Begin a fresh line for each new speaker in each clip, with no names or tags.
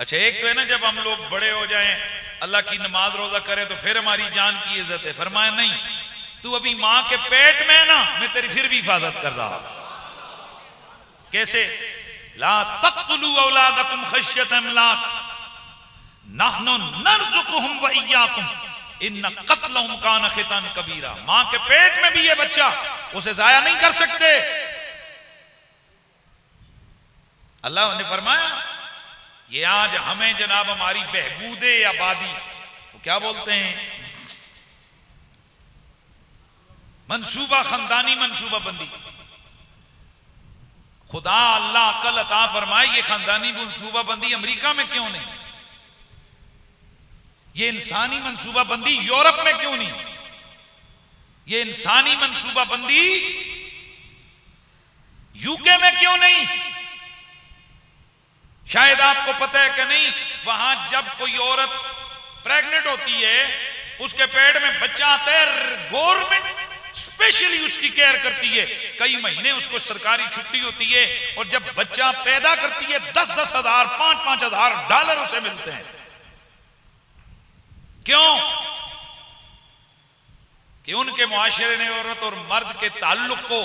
अच्छा, एक तो है ना जब हम लोग बड़े हो जाएं, अल्लाह की नमाज रोजा करें तो फिर हमारी जान की इज्जत है। फरमाया नहीं, तू अभी मां के पेट में है ना, मैं तेरी फिर भी हिफाजत कर रहा हूं। कैसे? ला तक़्तुलू औलादकुम खश्यत इमलाक नहनु नरज़ुकुहुम व इय्याकुम इन्न क़त्लहुम कान ख़ितान कबीरा। मां के पेट में भी ये बच्चा, उसे जाया नहीं कर सकते। अल्लाह ने फरमाया ये आज हमें जनाब हमारी बहबूदे आबादी, वो क्या बोलते हैं, मंसूबा, खानदानी मंसूबा बंदी। खुदा अल्लाह अकल अता फरमाए, ये खानदानी मंसूबा बंदी अमेरिका में क्यों नहीं, ये इंसानी मंसूबा बंदी यूरोप में क्यों नहीं, ये इंसानी मंसूबा बंदी यूके में क्यों नहीं? शायद आपको पता है कि नहीं, वहां जब कोई औरत प्रेग्नेंट होती है, उसके पेट में बच्चा आता है, गवर्नमेंट स्पेशली उसकी केयर करती है। कई महीने उसको सरकारी छुट्टी होती है, और जब बच्चा पैदा करती है 10-10 हजार, 5-5 हजार डॉलर उसे मिलते हैं। क्यों? कि उनके मुआशरे ने औरत और मर्द के ताल्लुक को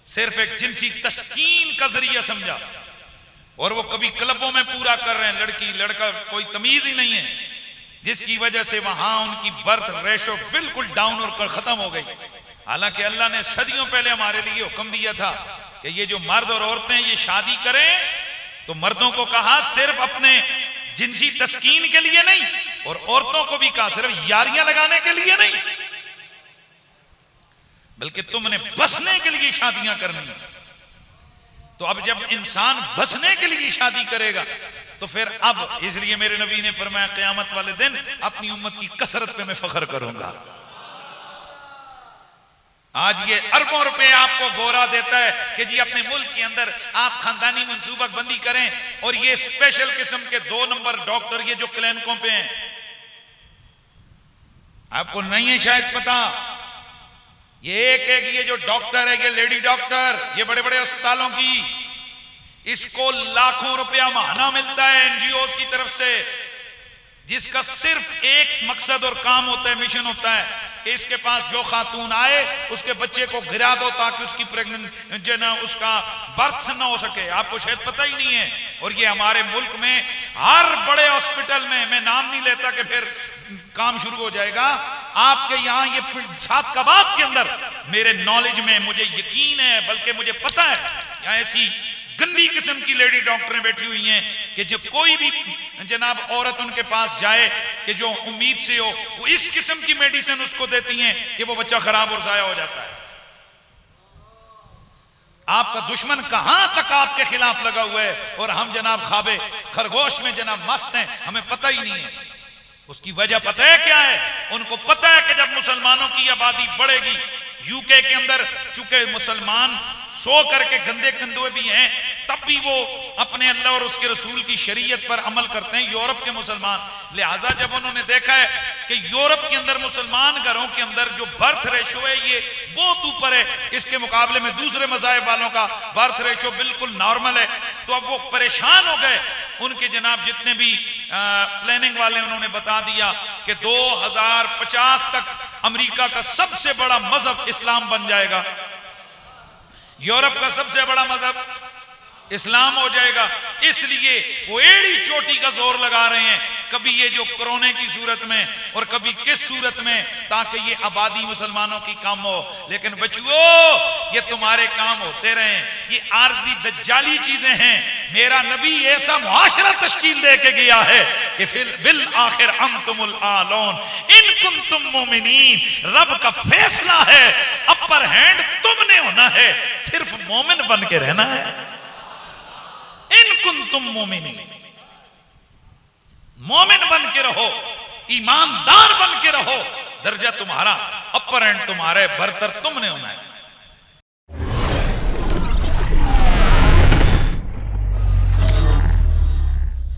सिर्फ एक जिनसी तस्कीन का जरिया समझा, और वो कभी क्लबों में पूरा कर रहे हैं, लड़की लड़का कोई तमीज ही नहीं है, जिसकी वजह से वहां उनकी बर्थ रेशो बिल्कुल डाउन और खत्म हो गई। हालांकि अल्लाह ने सदियों पहले हमारे लिए हुक्म दिया था कि ये जो मर्द और औरतें ये शादी करें, तो मर्दों को कहा सिर्फ अपने जिनसी तस्कीन के लिए नहीं, और औरतों को भी कहा सिर्फ यारियां लगाने के लिए नहीं, बल्कि तुमने बसने के लिए शादियां करनी। तो अब जब इंसान बसने के लिए शादी करेगा, तो फिर अब इसलिए मेरे नबी ने फरमाया क़यामत वाले दिन अपनी उम्मत की कसरत पे मैं फख्र करूंगा। आज ये अरबों रुपए आपको गोरा देता है कि जी अपने मुल्क के अंदर आप खानदानी मंसूबा बंदी करें, और ये स्पेशल किस्म के 2 नंबर डॉक्टर ये जो क्लिनिकों पे हैं, आपको नहीं है शायद पता, ये एक ये जो डॉक्टर है, ये लेडी डॉक्टर, ये बड़े बड़े अस्पतालों की, इसको लाखों रुपया महीना मिलता है एनजीओ की तरफ से, जिसका सिर्फ एक मकसद और काम होता है, मिशन होता है कि इसके पास जो खातून आए उसके बच्चे को गिरा दो ताकि उसकी प्रेग्नेंट जो ना उसका बर्थ ना हो सके। आपको शायद पता ही नहीं है। और ये हमारे मुल्क में हर बड़े हॉस्पिटल में, मैं नाम नहीं लेता कि फिर काम शुरू हो जाएगा, आपके यहाँ ये सात कबाब के अंदर मेरे नॉलेज में, मुझे यकीन है, बल्कि मुझे पता है, यहाँ ऐसी गंदी किस्म की लेडी डॉक्टरें बैठी हुई हैं कि जब कोई भी जनाब औरत उनके पास जाए कि जो उम्मीद से हो, वो इस किस्म की मेडिसिन उसको देती हैं कि वो बच्चा खराब और जाया हो जाता है। आपका दुश्मन कहां तक आपके खिलाफ लगा हुआ है, और हम जनाब खाबे खरगोश में जनाब मस्त हैं, हमें पता ही नहीं है। उसकी वजह पता है क्या है? उनको पता है कि जब मुसलमानों की आबादी बढ़ेगी, यूके के अंदर चूंकि मुसलमान सो करके गंदे कंधुए भी हैं, तब भी वो अपने अल्लाह और उसके रसूल की शरीयत पर अमल करते हैं, यूरोप के मुसलमान। लिहाजा जब उन्होंने देखा है कि यूरोप के अंदर मुसलमान घरों के अंदर जो बर्थ रेशो है ये बहुत ऊपर है, इसके मुकाबले में दूसरे मज़ाहिब वालों का बर्थ रेशो बिल्कुल नॉर्मल है, तो अब वो परेशान हो गए। उनके जनाब जितने भी प्लानिंग वाले, उन्होंने बता दिया कि 2050 तक अमेरिका का सबसे बड़ा मजहब इस्लाम बन जाएगा, यूरोप का सबसे बड़ा मजहब इस्लाम हो जाएगा। इसलिए वो एड़ी चोटी का जोर लगा रहे हैं, कभी ये जो कोरोना की सूरत में और कभी किस सूरत में, ताकि ये आबादी मुसलमानों की कम हो। लेकिन बच्चों, ये तुम्हारे काम होते रहे, ये आर्जी दज्जाली चीजें हैं। मेरा नबी ऐसा मुआशरा तश्कील दे के गया है कि फिर बिल आखिर अंतुमुल आलून इन कुंतुम मोमिनीन। रब का फैसला है, अपर हैंड तुमने होना है, सिर्फ मोमिन बन के रहना है। इन कुंतुम मोमिनीन, मोमिन बन के रहो, ईमानदार बन के रहो, दर्जा तुम्हारा, अपर एंड तुम्हारे, बरतर तुमने होना है।